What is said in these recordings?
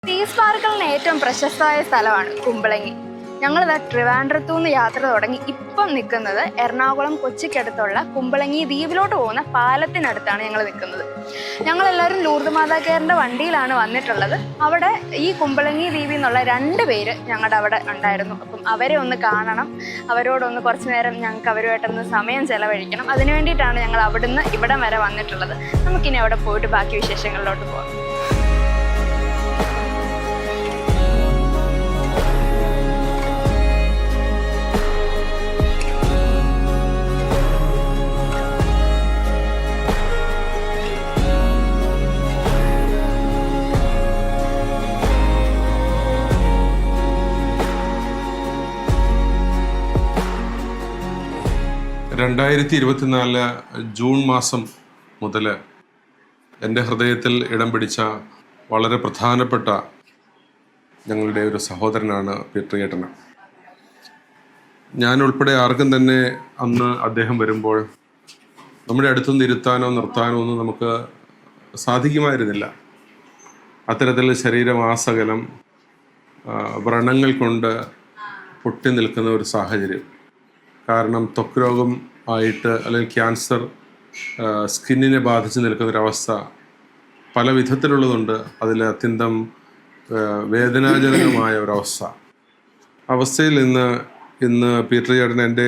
See സ്പാർക്കിളിന് ഏറ്റവും പ്രശസ്തമായ സ്ഥലമാണ് കുമ്പളങ്ങി. ഞങ്ങളിത് ട്രിവാൻഡ്രത്തു നിന്ന് യാത്ര തുടങ്ങി ഇപ്പം നിൽക്കുന്നത് എറണാകുളം കൊച്ചിക്കടുത്തുള്ള കുമ്പളങ്ങി ദ്വീപിലോട്ട് പോകുന്ന പാലത്തിനടുത്താണ് ഞങ്ങൾ നിൽക്കുന്നത്. ഞങ്ങളെല്ലാവരും ലൂർദ് മാതാ കെയറിൻ്റെ വണ്ടിയിലാണ് വന്നിട്ടുള്ളത്. അവിടെ ഈ കുമ്പളങ്ങി ദ്വീപിൽ നിന്നുള്ള 2 പേര് ഞങ്ങളുടെ അവിടെ ഉണ്ടായിരുന്നു. അപ്പം അവരെ ഒന്ന് കാണണം, അവരോടൊന്ന് കുറച്ച് നേരം ഞങ്ങൾക്ക് അവരുമായിട്ടൊന്ന് സമയം ചെലവഴിക്കണം. അതിനു വേണ്ടിയിട്ടാണ് ഞങ്ങൾ അവിടുന്ന് ഇവിടം വരെ വന്നിട്ടുള്ളത്. നമുക്കിനി അവിടെ പോയിട്ട് ബാക്കി വിശേഷങ്ങളിലോട്ട് പോകാം. ജൂൺ മാസം മുതൽ എൻ്റെ ഹൃദയത്തിൽ ഇടം പിടിച്ച വളരെ പ്രധാനപ്പെട്ട ഞങ്ങളുടെ ഒരു സഹോദരനാണ് പീറ്റർ ചേട്ടൻ. ഞാൻ ഉൾപ്പെടെ ആർക്കും തന്നെ അന്ന് അദ്ദേഹം വരുമ്പോൾ നമ്മുടെ അടുത്തുനിന്ന് ഇരുത്താനോ നിർത്താനോ ഒന്നും നമുക്ക് സാധിക്കുമായിരുന്നില്ല. അത്തരത്തിൽ ശരീരമാസകലം വ്രണങ്ങൾ കൊണ്ട് പൊട്ടി നിൽക്കുന്ന ഒരു സാഹചര്യം. കാരണം ത്വക്ക് രോഗം ആയിട്ട് അല്ലെങ്കിൽ ക്യാൻസർ സ്കിന്നിനെ ബാധിച്ച് നിൽക്കുന്നൊരവസ്ഥ പല വിധത്തിലുള്ളതുണ്ട്. അതിൽ അത്യന്തം വേദനാജനകമായ അവസ്ഥയിൽ ഇന്ന് പീറ്റർ ചേട്ടൻ എൻ്റെ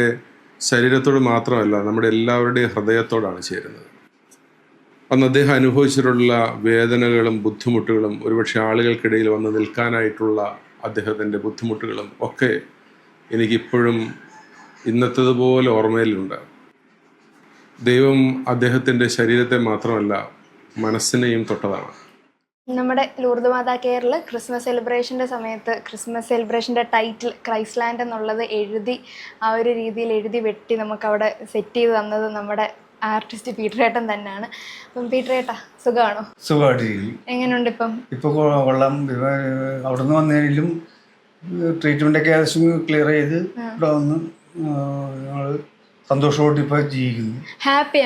ശരീരത്തോട് മാത്രമല്ല നമ്മുടെ എല്ലാവരുടെയും ഹൃദയത്തോടാണ് ചേരുന്നത്. അന്ന് അദ്ദേഹം അനുഭവിച്ചിട്ടുള്ള വേദനകളും ബുദ്ധിമുട്ടുകളും ഒരുപക്ഷെ ആളുകൾക്കിടയിൽ വന്ന് നിൽക്കാനായിട്ടുള്ള അദ്ദേഹത്തിൻ്റെ ബുദ്ധിമുട്ടുകളും ഒക്കെ എനിക്കിപ്പോഴും ഇന്നത്തേതുപോലെ ഓർമ്മയിലുണ്ട്. ദൈവം അദ്ദേഹത്തിൻ്റെ ശരീരത്തെ മാത്രമല്ല മനസ്സിനെയും തൊട്ടതാണ്. നമ്മുടെ ലൂർദ് മാതാ കെയറിൽ ക്രിസ്മസ് സെലിബ്രേഷൻ്റെ സമയത്ത് ക്രിസ്മസ് സെലിബ്രേഷൻ്റെ ടൈറ്റിൽ ക്രൈസ്റ്റ് എന്നുള്ളത് എഴുതി ആ ഒരു രീതിയിൽ എഴുതി വെട്ടി നമുക്കവിടെ സെറ്റ് ചെയ്ത് തന്നത് നമ്മുടെ ആർട്ടിസ്റ്റ് പീറ്റർ ഏട്ടൻ തന്നെയാണ്. അപ്പം പീറ്റർ ഏട്ടാ സുഖമാണോ? സുഖമായിട്ടിരിക്കും. എങ്ങനെയുണ്ട് ഇപ്പോൾ കൊള്ളാം. അവിടെ നിന്ന് വന്നതിലും ട്രീറ്റ്മെൻ്റൊക്കെ ഏകദേശം ക്ലിയർ ചെയ്ത് ഇവിടെ വന്ന് ഞങ്ങൾ സന്തോഷമായിട്ട് ഇപ്പോൾ ജീവിക്കുന്നു. ഹാപ്പി.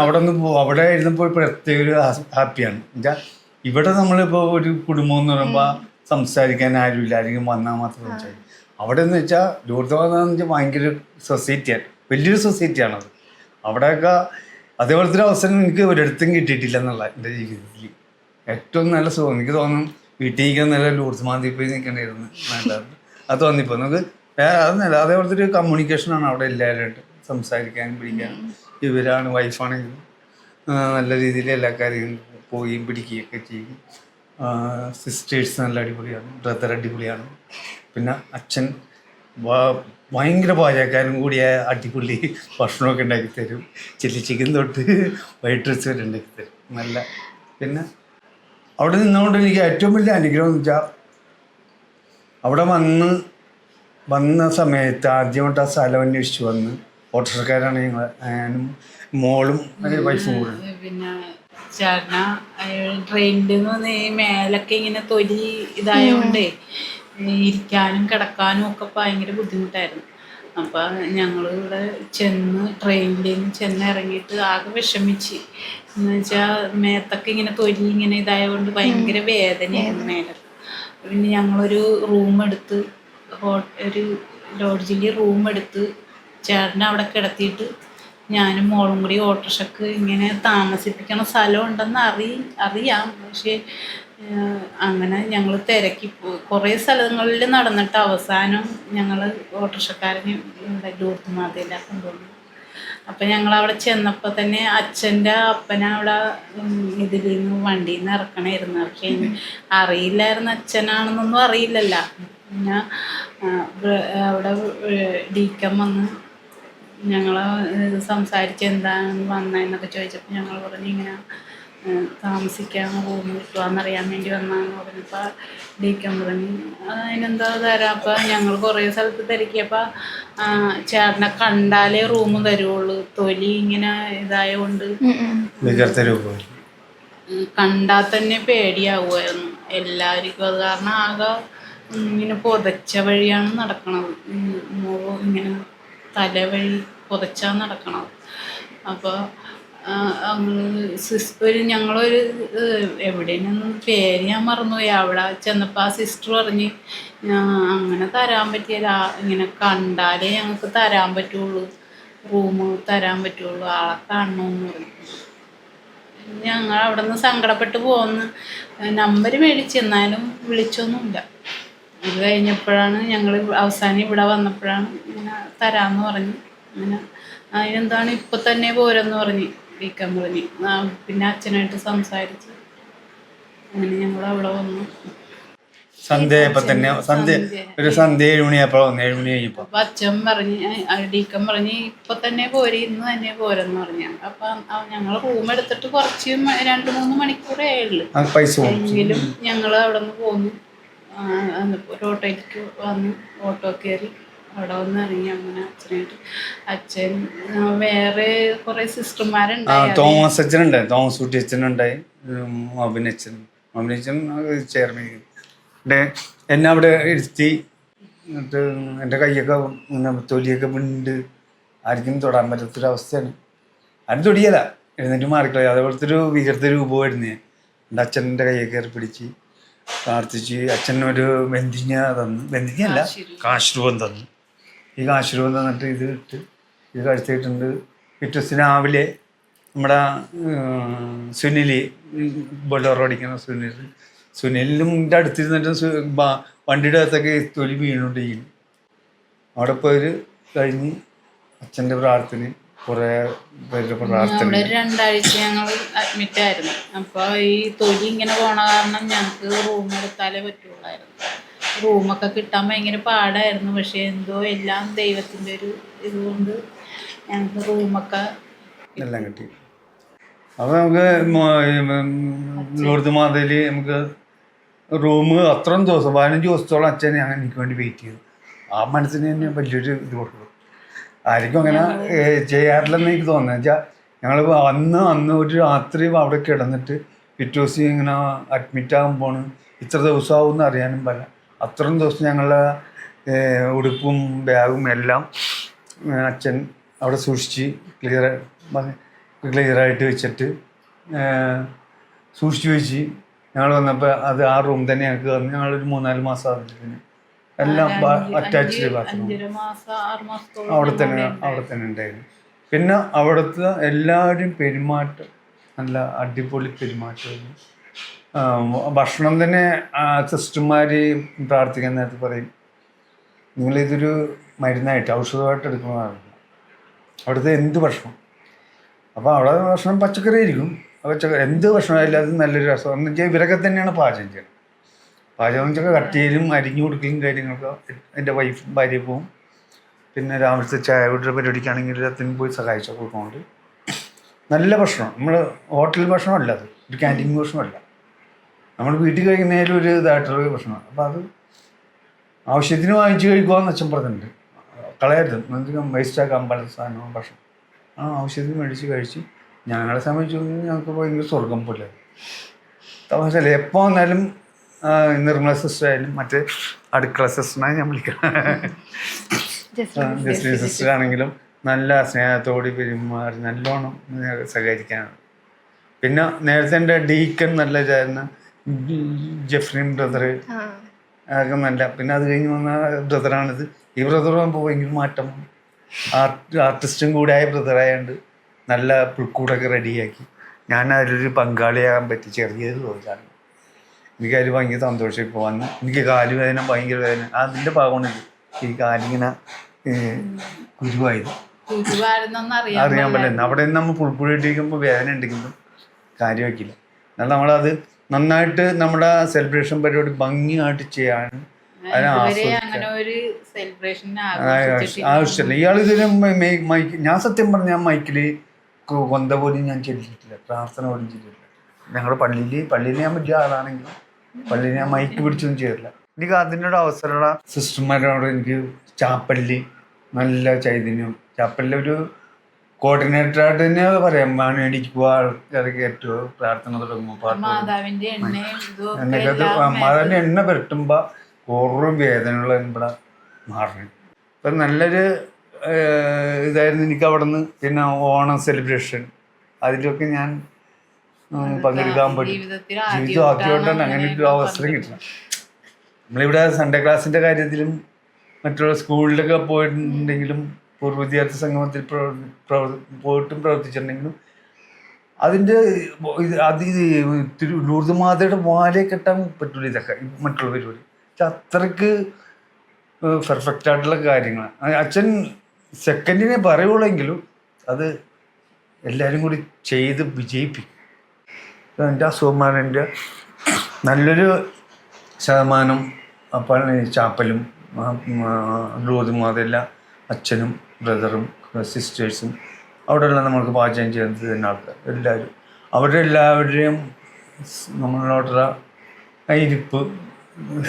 അവിടെ ഇരുന്നപ്പോൾ പ്രത്യേക ഒരു ഹാപ്പിയാണ്. എന്നുവെച്ചാൽ ഇവിടെ നമ്മളിപ്പോൾ ഒരു കുടുംബം എന്ന് പറയുമ്പോൾ സംസാരിക്കാൻ ആരുമില്ല, ആരെങ്കിലും വന്നാൽ മാത്രം സംസാരിക്കും. അവിടെ എന്ന് വെച്ചാൽ ലൂർദ്ദ് വെച്ചാൽ ഭയങ്കര സൊസൈറ്റിയാണ്, വലിയൊരു സൊസൈറ്റിയാണത്. അവിടെയൊക്കെ അതേപോലത്തെ ഒരു അവസരം എനിക്ക് ഒരിടത്തും കിട്ടിയിട്ടില്ല എന്നുള്ള എൻ്റെ ജീവിതത്തിൽ ഏറ്റവും നല്ല സുഖം. എനിക്ക് തോന്നുന്നു വീട്ടിൽ നിൽക്കാൻ നല്ല ലൂർദ്ദ് മാതാ പോയി നിൽക്കേണ്ടിയിരുന്നു നല്ലത്. അത് തോന്നിപ്പോൾ നമുക്ക് അതൊന്നല്ല, അതേപോലത്തെ ഒരു കമ്മ്യൂണിക്കേഷനാണ് അവിടെ എല്ലാവരുമായിട്ട് സംസാരിക്കാനും പിടിക്കാനും. ഇവരാണ് വൈഫാണെങ്കിലും നല്ല രീതിയിൽ എല്ലാ കാര്യങ്ങളും പോവുകയും പിടിക്കുകയൊക്കെ ചെയ്യും. സിസ്റ്റേഴ്സ് നല്ല അടിപൊളിയാണ്, ബ്രദർ അടിപൊളിയാണ്. പിന്നെ അച്ഛൻ ഭയങ്കര പാചകക്കാരും കൂടിയ അടിപൊളി ഭക്ഷണമൊക്കെ ഉണ്ടാക്കി തരും. ചില്ലി ചിക്കൻ തൊട്ട് വൈറ്റ് ഡ്രസ് വരെ ഉണ്ടാക്കി തരും നല്ല. പിന്നെ അവിടെ നിന്നുകൊണ്ട് എനിക്ക് ഏറ്റവും വലിയ അനുഗ്രഹം എന്ന് വെച്ചാൽ അവിടെ വന്ന സമയത്ത് ആദ്യമായിട്ട് ആ സ്ഥലം അന്വേഷിച്ച് വന്ന് ഓട്ടോറിക്ഷക്കാരാണ് ഞങ്ങൾ, ഞാനും മോളും വൈഫും കൂടെ. പിന്നെ ചേട്ടന ട്രെയിനിൽ നിന്ന് മേലൊക്കെ ഇങ്ങനെ തൊലി ഇതായതുകൊണ്ടേ ഇരിക്കാനും കിടക്കാനും ഒക്കെ ഭയങ്കര ബുദ്ധിമുട്ടായിരുന്നു. അപ്പം ഞങ്ങളിവിടെ ട്രെയിനിൽ ചെന്ന് ഇറങ്ങിയിട്ട് ആകെ വിഷമിച്ച്. എന്ന് വെച്ചാൽ മേത്തൊക്കെ ഇങ്ങനെ തൊലി ഇങ്ങനെ ഇതായതുകൊണ്ട് ഭയങ്കര വേദനയായിരുന്നു മേലൊക്കെ. പിന്നെ ഞങ്ങളൊരു റൂമെടുത്ത് ഒരു ലോഡ്ജിൽ റൂമെടുത്ത് ചേട്ടനെ അവിടെ കിടത്തിയിട്ട് ഞാനും മോളും കൂടി ഓട്ടോറിക്ഷക്ക് ഇങ്ങനെ താമസിപ്പിക്കണ സ്ഥലം ഉണ്ടെന്ന് അറിയാം. പക്ഷേ അങ്ങനെ ഞങ്ങൾ തിരക്കി കുറേ സ്ഥലങ്ങളിൽ നടന്നിട്ട് അവസാനം ഞങ്ങൾ ഓട്ടോറിക്ഷക്കാരനെ ലൂർദ്ദ് മാതയിലാണ് കൊണ്ടുവന്നു. അപ്പം ഞങ്ങളവിടെ ചെന്നപ്പോൾ തന്നെ അച്ഛൻ്റെ അപ്പനവിടെ ഇതിൽ നിന്ന് വണ്ടിയിൽ നിന്ന് ഇറക്കണമായിരുന്നു. പക്ഷേ അറിയില്ലായിരുന്നു, അച്ഛനാണെന്നൊന്നും അറിയില്ലല്ലോ. പിന്നെ അവിടെ ഡീക്കൻ വന്ന് ഞങ്ങൾ സംസാരിച്ച് എന്താണ് വന്നതെന്നൊക്കെ ചോദിച്ചപ്പോൾ ഞങ്ങൾ പറഞ്ഞു ഇങ്ങനെ താമസിക്കാൻ റൂം കിട്ടുകയെന്നറിയാൻ വേണ്ടി വന്നതെന്ന് പറഞ്ഞപ്പോൾ ഡീക്കൻ പറഞ്ഞു അതിനെന്താ തരാം. അപ്പം ഞങ്ങൾ കുറേ സ്ഥലത്ത് തിരക്കിയപ്പോൾ ചേട്ടനെ കണ്ടാലേ റൂം തരുള്ളൂ, തൊലി ഇങ്ങനെ ഇതായതുകൊണ്ട് കണ്ടാൽ തന്നെ പേടിയാവുമായിരുന്നു എല്ലാവർക്കും. അത് കാരണം ആകെ ഇങ്ങനെ പുതച്ച വഴിയാണ് നടക്കണത്, ഇങ്ങനെ തല വഴി പുതച്ചാണ് നടക്കണത്. അപ്പോൾ ഒരു ഞങ്ങളൊരു എവിടെയൊന്നും പേര് ഞാൻ മറന്നുപോയി. അവിടെ ചെന്നപ്പോൾ ആ സിസ്റ്റർ പറഞ്ഞ് അങ്ങനെ തരാൻ പറ്റിയില്ല, ഇങ്ങനെ കണ്ടാലേ ഞങ്ങൾക്ക് തരാൻ പറ്റുള്ളൂ, റൂം തരാൻ പറ്റുള്ളൂ, ആളെ കാണണമെന്ന് പറഞ്ഞു. ഞങ്ങൾ അവിടെ നിന്ന് സങ്കടപ്പെട്ട് പോന്ന് നമ്പർ മേടിച്ച്, എന്നാലും വിളിച്ചൊന്നുമില്ല. ഇത് കഴിഞ്ഞപ്പോഴാണ് ഞങ്ങൾ അവസാനം ഇവിടെ വന്നപ്പോഴാണ് ഇങ്ങനെ തരാമെന്ന് പറഞ്ഞ്. അങ്ങനെ അതിനെന്താണ് ഇപ്പം തന്നെ പോരെന്ന് പറഞ്ഞ് വിളിക്കാൻ പറഞ്ഞ്. പിന്നെ അച്ഛനായിട്ട് സംസാരിച്ച് അങ്ങനെ ഞങ്ങൾ അവിടെ വന്നു. സന്ധ്യ ഒരു സന്ധ്യ 7 മണിയായപ്പോൾ 7 മണി കഴിഞ്ഞപ്പോൾ അപ്പം അച്ഛൻ പറഞ്ഞ് ഡീക്കൻ പറഞ്ഞ് ഇപ്പം തന്നെ പോരെ, ഇന്ന് തന്നെ പോരെന്ന് പറഞ്ഞു. അപ്പം ഞങ്ങൾ റൂം എടുത്തിട്ട് കുറച്ച് 2-3 മണിക്കൂറേ ഉള്ളു. എങ്കിലും ഞങ്ങൾ അവിടെ നിന്ന് പോന്നു. ഒരു ഓട്ടോയ്ക്ക് വന്ന് ഓട്ടോ കയറി അവിടെ വന്ന് ഇറങ്ങി. അങ്ങനെ അച്ഛനായിട്ട് അച്ഛൻ വേറെ കുറെ സിസ്റ്റർമാരുണ്ടായി. തോമസ് അച്ഛനുണ്ടായി, തോമസ് കുട്ടി അച്ഛനുണ്ടായി, അഭിനച്ചൻ ചെയർമാൻ എന്നെ അവിടെ ഇരുത്തി. എന്നിട്ട് എൻ്റെ കൈയൊക്കെ ഇങ്ങനെ തൊലിയൊക്കെ വിണ്ട് ആർക്കും തൊടാൻ പറ്റാത്തൊരവസ്ഥയാണ്. ആരും തൊടിയല്ല, എഴുന്നേറ്റ് മാറിക്കളയും. അതേപോലത്തെ ഒരു വികൃത രൂപമായിരുന്നു ഞാൻ. എൻ്റെ അച്ഛൻ്റെ കൈയൊക്കെ കയറി പിടിച്ച് പ്രാർത്ഥിച്ച് അച്ഛനൊരു ബന്ധിങ്ങല്ല കാശുരൂപം തന്നു. ഈ കാശുരൂപം തന്നിട്ട് ഇത് ഇട്ട് ഇത് കഴിച്ചിട്ടുണ്ട്. പിറ്റേ ദിവസം രാവിലെ നമ്മുടെ സുനിൽ, ബൊലോറോ ഓടിക്കുന്ന സുനിലിനും എൻ്റെ അടുത്തിരുന്നിട്ട് വണ്ടിയുടെ അകത്തൊക്കെ തൊലി വീണുകൊണ്ടിരിക്കും. അവിടെ പോയി കഴിഞ്ഞ് അച്ഛൻ്റെ പ്രാർത്ഥന, കുറേ പേരുടെ പ്രാർത്ഥന. 2 ആഴ്ച ഞങ്ങൾ അഡ്മിറ്റ് ആയിരുന്നു. അപ്പോൾ ഈ തൊലി ഇങ്ങനെ പോണ കാരണം ഞങ്ങൾക്ക് റൂം എടുത്താലേ പറ്റുള്ളായിരുന്നു. റൂമൊക്കെ കിട്ടാൻ ഭയങ്കര പാടായിരുന്നു. പക്ഷേ എന്തോ എല്ലാം ദൈവത്തിൻ്റെ ഒരു ഇതുകൊണ്ട് ഞങ്ങൾക്ക് റൂമൊക്കെ എല്ലാം കിട്ടി. അപ്പോൾ നമുക്ക് ലൂർദ് മാതയിൽ നമുക്ക് റൂം അത്രയും ദിവസം 15 ദിവസത്തോളം അച്ഛൻ എനിക്ക് വേണ്ടി വെയിറ്റ് ചെയ്തു. ആ മനസ്സിന് തന്നെ വലിയൊരു ഇത് കൊടുക്കും. ആയിരിക്കും അങ്ങനെ ചെയ്യാറില്ലെന്ന് എനിക്ക് തോന്നുന്നത്. വെച്ചാൽ ഞങ്ങൾ അന്ന് ഒരു രാത്രി അവിടെ കിടന്നിട്ട് പിറ്റേ ദിവസം ഇങ്ങനെ അഡ്മിറ്റ് ആകുമ്പോൾ ഇത്ര ദിവസമാകുമെന്ന് അറിയാനും പല. അത്രയും ദിവസം ഞങ്ങളുടെ ഉടുപ്പും ബാഗും എല്ലാം അച്ഛൻ അവിടെ സൂക്ഷിച്ച് ക്ലിയറായിട്ട് വെച്ചിട്ട് സൂക്ഷിച്ച് വെച്ച് ഞങ്ങൾ വന്നപ്പോൾ അത് ആ റൂം തന്നെ ഞങ്ങൾക്ക് തന്നു. ഞങ്ങളൊരു 3-4 മാസം ആകുന്നതിന് എല്ലാം അറ്റാച്ച്ഡ് ബാത്റൂം അവിടെ തന്നെ ഉണ്ടായിരുന്നു. പിന്നെ അവിടുത്തെ എല്ലാവരും പെരുമാറ്റം നല്ല അടിപൊളി പെരുമാറ്റമായിരുന്നു. ഭക്ഷണം തന്നെ സിസ്റ്റർമാർ പ്രാർത്ഥിക്കാൻ നേരത്ത് പറയും, നിങ്ങളിതൊരു മരുന്നായിട്ട് ഔഷധമായിട്ട് എടുക്കുന്നതാണ് അവിടുത്തെ എന്ത് ഭക്ഷണം. അപ്പോൾ അവിടെ ഭക്ഷണം പച്ചക്കറി ആയിരിക്കും, എന്ത് ഭക്ഷണമായാലും അത് നല്ലൊരു രസം. എന്ന് വെച്ചാൽ ഇവരൊക്കെ തന്നെയാണ് പാചകം ചെയ്യുന്നത്. പാചകം വെച്ചൊക്കെ കട്ടിയിലും അരിഞ്ഞു കൊടുക്കലും കാര്യങ്ങളൊക്കെ എൻ്റെ ഭാര്യ പോവും. പിന്നെ രാവിലത്തെ ചായ വീട്ടിലെ പരിപാടിക്കാണെങ്കിൽ അതിന് പോയി സഹായിച്ചു കൊടുക്കുന്നുണ്ട്. നല്ല ഭക്ഷണം, നമ്മൾ ഹോട്ടൽ ഭക്ഷണമല്ല, അത് ഒരു ക്യാൻറ്റീൻ ഭക്ഷണമല്ല, നമ്മൾ വീട്ടിൽ കഴിക്കുന്നതിലും ഒരു ഇതായിട്ടുള്ള ഭക്ഷണം. അപ്പോൾ അത് ആവശ്യത്തിന് വാങ്ങിച്ച് കഴിക്കുവാന്ന് അച്ഛൻ പറഞ്ഞിട്ടുണ്ട്. കളയരുത്, എന്തെങ്കിലും വേസ്റ്റാക്കാൻ പാടില്ല സാധനവും ഭക്ഷണം. ആ ആവശ്യത്തിന് മേടിച്ച് കഴിച്ച് ഞങ്ങളെ സംബന്ധിച്ച് ഞങ്ങൾക്ക് ഭയങ്കര സ്വർഗം പോലെ. തമാശല്ലേ, എപ്പോൾ വന്നാലും നിർമ്മല സിസ്റ്റർ ആയാലും മറ്റേ അടുക്കള സിസ്റ്ററിനായി ഞാൻ വിളിക്കാം. ജസ്റ്റിൻ സിസ്റ്റർ ആണെങ്കിലും നല്ല സ്നേഹത്തോടെ പെരുമാറി നല്ലോണം സഹകരിക്കാനാണ്. പിന്നെ നേരത്തെ എൻ്റെ ഡീക്കൻ നല്ല ഇതായിരുന്നു, ജെഫ്രിൻ ബ്രദർ അതൊക്കെ നല്ല. പിന്നെ അത് കഴിഞ്ഞ് വന്ന ബ്രദറാണിത്. ഈ ബ്രദർ ആകുമ്പോൾ ഭയങ്കര മാറ്റം, ആർട്ടിസ്റ്റും കൂടെ ആയ ബ്രദറായതുകൊണ്ട് നല്ല പുൽക്കൂടൊക്കെ റെഡിയാക്കി ഞാൻ അതിലൊരു പങ്കാളിയാകാൻ പറ്റി. ചെറിയത് തോന്നിച്ചാണ് എനിക്കതിൽ ഭയങ്കര സന്തോഷം. ഇപ്പോൾ വന്ന് എനിക്ക് കാലുവേദന, ഭയങ്കര വേദന, അതിൻ്റെ ഭാഗമാണ് ഈ കാലിങ്ങനെ കുരുവായത് അറിയാൻ പറ്റില്ല. അവിടെ നിന്ന് നമ്മൾ പുൽപ്പുഴ ഇട്ടിരിക്കുമ്പോൾ വേദന ഉണ്ടെങ്കിലും കാര്യം വയ്ക്കില്ല. എന്നാൽ നമ്മളത് നന്നായിട്ട് നമ്മുടെ സെലിബ്രേഷൻ പരിപാടി ഭംഗിയായിട്ട് ചെയ്യാനും ആവശ്യമില്ല. ഇയാളിതിന് മൈക്ക്, ഞാൻ സത്യം പറഞ്ഞാൽ മൈക്കിൽ കൊന്ത പോലും ഞാൻ ചെല്ലിട്ടില്ല, പ്രാർത്ഥന പോലും ചെയ്തിട്ടില്ല. ഞങ്ങളുടെ പള്ളിയിൽ ഞാൻ പറ്റിയ ആളാണെങ്കിലും പള്ളിയിൽ ഞാൻ മൈക്ക് പിടിച്ചൊന്നും ചെയ്തിട്ടില്ല. എനിക്ക് അതിനൊരു അവസരമുള്ള സിസ്റ്റർമാരോട് എനിക്ക് ചാപ്പല്ലി നല്ല ചൈതന്യം, ചാപ്പല്ലിൽ ഒരു കോർഡിനേറ്ററായിട്ട് തന്നെ പറയാം. എണീക്കുക, ആൾക്കാർക്ക് ഏറ്റവും പ്രാർത്ഥന തുടങ്ങുമ്പോൾ മാതാവിൻ്റെ എണ്ണ പുരട്ടുമ്പോൾ ഓരോ വേദനകൾ ഇവിടെ മാറണം. അപ്പം നല്ലൊരു ഇതായിരുന്നു എനിക്ക് അവിടെ നിന്ന്. പിന്നെ ഓണം സെലിബ്രേഷൻ അതിലൊക്കെ ഞാൻ പങ്കെടുക്കാൻ പറ്റും. ജീവിതം ആദ്യമായിട്ടാണ് അങ്ങനെ ഒരു അവസരം കിട്ടണം. നമ്മളിവിടെ സൺഡേ ക്ലാസ്സിൻ്റെ കാര്യത്തിലും മറ്റുള്ള സ്കൂളിലൊക്കെ പോയിട്ടുണ്ടെങ്കിലും പൂർവ്വ വിദ്യാർത്ഥി സംഗമത്തിൽ പോയിട്ടും പ്രവർത്തിച്ചിട്ടുണ്ടെങ്കിലും അതിൻ്റെ ലൂർദ് മാതയുടെ വാലയെ കെട്ടാൻ പറ്റൂല ഇതൊക്കെ മറ്റുള്ള പരിപാടി. പക്ഷെ അത്രയ്ക്ക് പെർഫെക്റ്റ് ആയിട്ടുള്ള കാര്യങ്ങളാണ്. അച്ഛൻ സെക്കൻഡിനെ പറയുള്ളെങ്കിലും അത് എല്ലാവരും കൂടി ചെയ്ത് വിജയിപ്പിക്കും. എൻ്റെ അസുഖമാരൻ്റെ നല്ലൊരു ശതമാനം അപ്പം ചാപ്പലും ലൂർദ് മാതയെല്ലാം അച്ഛനും ബ്രദറും സിസ്റ്റേഴ്സും അവിടെയുള്ള നമ്മൾക്ക് പാചകം ചെയ്യുന്നത് തന്നെ ആൾക്കാർ എല്ലാവരും അവരുടെ എല്ലാവരുടെയും നമ്മളോടുള്ള ഇരിപ്പ്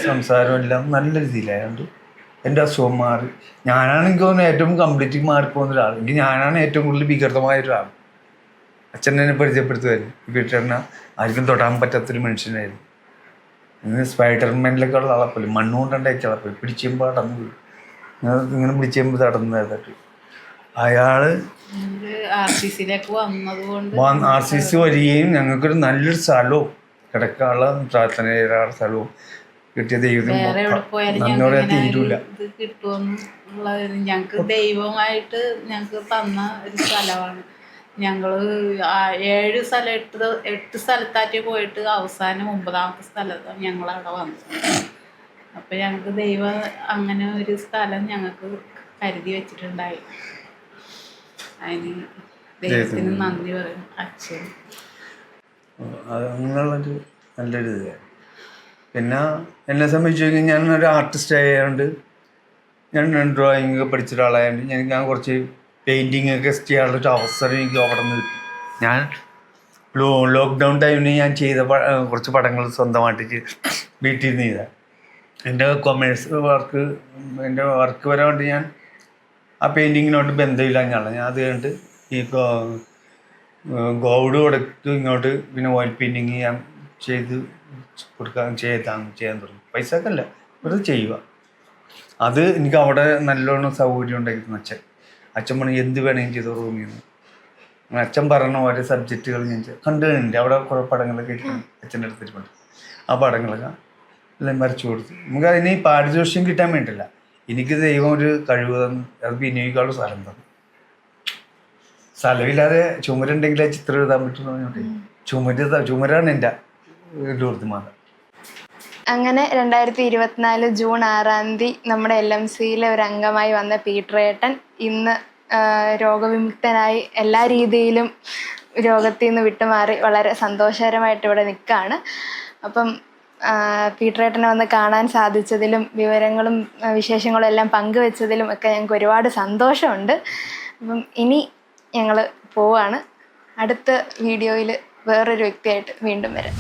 സംസാരം എല്ലാം നല്ല രീതിയിലായതുകൊണ്ട് എൻ്റെ അസുഖം മാറി. ഞാനാണ് എനിക്ക് തോന്നുന്നത് ഏറ്റവും കംപ്ലീറ്റ് മാറിപ്പോകുന്ന ഒരാൾ. എനിക്ക് ഞാനാണ് ഏറ്റവും കൂടുതൽ വികൃതമായ ഒരാൾ. അച്ഛൻ എന്നെ പരിചയപ്പെടുത്തുമായിരുന്നു. വീട്ടിലെണ്ണ ആർക്കും തൊടാൻ പറ്റാത്തൊരു മനുഷ്യനായിരുന്നു. ഇങ്ങനെ സ്പൈഡർമാനിലൊക്കെ ഉള്ള ആളെപ്പോലെ മണ്ണുകൊണ്ടുണ്ടാക്കിയ ആളെപ്പോലെ പിടിച്ചുമ്പോൾ അടന്നു പോയി. ഇങ്ങനെ പിടിച്ചുമ്പോൾ തടന്നതായിട്ട് അയാള് RCC വരികയും ഞങ്ങൾക്കൊരു നല്ലൊരു സ്ഥലവും കിടക്കാനുള്ള പ്രാർത്ഥന ചെയ്യാനുള്ള സ്ഥലവും കിട്ടിയ ദൈവത്തിന് നന്നോടെ തീരൂല. ഞങ്ങക്ക് ദൈവമായിട്ട് ഞങ്ങക്ക് തന്ന ഒരു സ്ഥലമാണ്. ഞങ്ങള് 7 സ്ഥലം 8 സ്ഥലത്താറ്റി പോയിട്ട് അവസാനം 9ാമത്തെ സ്ഥലത്താണ് ഞങ്ങളവിടെ വന്നത്. അപ്പൊ ഞങ്ങക്ക് ദൈവം അങ്ങനെ ഒരു സ്ഥലം ഞങ്ങൾക്ക് കരുതി വെച്ചിട്ടുണ്ടായി. അതിന് ദൈവത്തിന് നന്ദി പറയും. അച്ഛൻ അങ്ങനെയുള്ളൊരു നല്ലൊരു ഇതാണ്. പിന്നെ എന്നെ സംബന്ധിച്ച് കഴിഞ്ഞാൽ ഞാനൊരു ആർട്ടിസ്റ്റ് ആയതുകൊണ്ട് ഞാൻ ഡ്രോയിങ് പഠിച്ച ഒരാളായതുകൊണ്ട് ഞാൻ കുറച്ച് പെയിൻറ്റിങ് ഒക്കെ ചെയ്യാനുള്ളൊരു അവസരം എനിക്ക് അവിടെ നിന്ന് കിട്ടി. ഞാൻ ലോക്ക്ഡൗൺ ടൈമിന് ഞാൻ ചെയ്ത കുറച്ച് പടങ്ങൾ സ്വന്തമായിട്ട് വീട്ടിൽ നിന്ന് ചെയ്താൽ എൻ്റെ കൊമേഴ്സ് എൻ്റെ വർക്ക് വരാണ്ട് ഞാൻ ആ പെയിൻറ്റിങ്ങിനോട്ട് ബന്ധമില്ല. ഞാൻ അത് കഴിഞ്ഞിട്ട് ഈ ഗൗഡ് കൊടുത്ത് ഇങ്ങോട്ട് പിന്നെ ഓയിൽ പെയിൻറ്റിങ് ഞാൻ ചെയ്ത് ചെയ്യാൻ തുടങ്ങി. പൈസക്കല്ല, വെറുതെ ചെയ്യുക. അത് എനിക്ക് അവിടെ നല്ലോണം സൗകര്യം ഉണ്ടായിരുന്നു. അച്ഛൻ പറഞ്ഞു എന്ത് വേണമെങ്കിലും ചെയ്ത് റൂമിന്ന്. അച്ഛൻ പറഞ്ഞ ഓരോ സബ്ജക്റ്റുകൾ ഞാൻ കണ്ടുകഴിഞ്ഞിട്ട് അവിടെ കുറേ പടങ്ങളൊക്കെ അച്ഛൻ്റെ അടുത്തിട്ടുണ്ട്. ആ പടങ്ങളൊക്കെ എല്ലാം വരച്ചു കൊടുത്തു. നമുക്ക് അതിന് പാരിതോഷികം കിട്ടാൻ വേണ്ടിയില്ല, എനിക്ക് ദൈവം ഒരു കഴിവ് തന്നു. അത് വിനിയോഗിക്കാനുള്ള സ്ഥലം തന്നു. സ്ഥലമില്ലാതെ ചുമരുണ്ടെങ്കിൽ ആ ചിത്രം എഴുതാൻ പറ്റുമെന്ന് പറഞ്ഞോട്ടെ. ചുമരാണ് എൻ്റെ ലൂർദ് മാത. അങ്ങനെ 2024 ജൂൺ 6-ാം തീയതി നമ്മുടെ LMCയിലെ ഒരു അംഗമായി വന്ന പീറ്ററേട്ടൻ ഇന്ന് രോഗവിമുക്തനായി എല്ലാ രീതിയിലും രോഗത്തിൽ നിന്ന് വിട്ടുമാറി വളരെ സന്തോഷകരമായിട്ട് ഇവിടെ നിൽക്കുകയാണ്. അപ്പം പീറ്ററേട്ടനെ വന്ന് കാണാൻ സാധിച്ചതിലും വിവരങ്ങളും വിശേഷങ്ങളും എല്ലാം പങ്കുവെച്ചതിലും ഒക്കെ ഞങ്ങൾക്ക് ഒരുപാട് സന്തോഷമുണ്ട്. അപ്പം ഇനി ഞങ്ങൾ പോവാണ്. അടുത്ത വീഡിയോയിൽ വേറൊരു വ്യക്തിയായിട്ട് വീണ്ടും വരാം.